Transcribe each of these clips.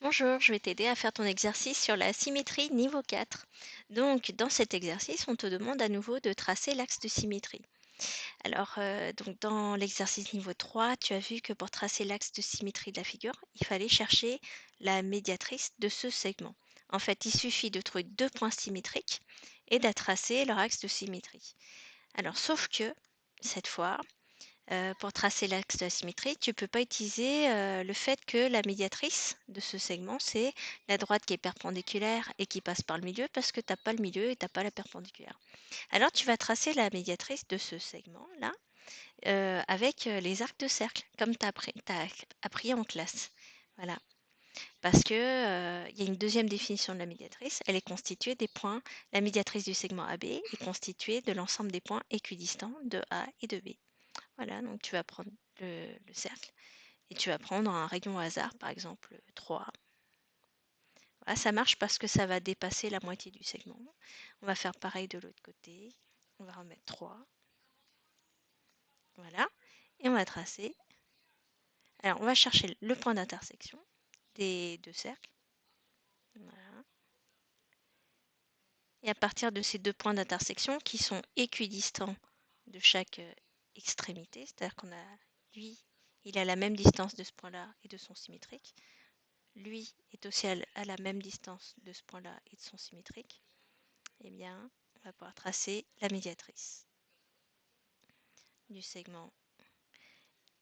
Bonjour, je vais t'aider à faire ton exercice sur la symétrie niveau 4. Donc, dans cet exercice, on te demande à nouveau de tracer l'axe de symétrie. Alors, donc dans l'exercice niveau 3, tu as vu que pour tracer l'axe de symétrie de la figure, il fallait chercher la médiatrice de ce segment. En fait, il suffit de trouver deux points symétriques et de tracer leur axe de symétrie. Alors, sauf que, cette fois, pour tracer l'axe de la symétrie, tu ne peux pas utiliser le fait que la médiatrice de ce segment, c'est la droite qui est perpendiculaire et qui passe par le milieu parce que tu n'as pas le milieu et tu n'as pas la perpendiculaire. Alors tu vas tracer la médiatrice de ce segment-là avec les arcs de cercle, comme tu as appris en classe. Voilà. Parce que il y a une deuxième définition de la médiatrice. Elle est constituée des points. La médiatrice du segment AB est constituée de l'ensemble des points équidistants de A et de B. Voilà, donc tu vas prendre le cercle et tu vas prendre un rayon au hasard, par exemple 3. Voilà, ça marche parce que ça va dépasser la moitié du segment. On va faire pareil de l'autre côté. On va remettre 3. Voilà. Et on va tracer. Alors, on va chercher le point d'intersection des deux cercles. Voilà. Et à partir de ces deux points d'intersection qui sont équidistants de chaque extrémité, c'est-à-dire qu'on a lui, il a la même distance de ce point-là et de son symétrique. Lui est aussi à la même distance de ce point-là et de son symétrique, eh bien, on va pouvoir tracer la médiatrice du segment.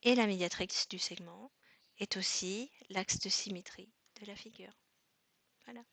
Et la médiatrice du segment est aussi l'axe de symétrie de la figure. Voilà.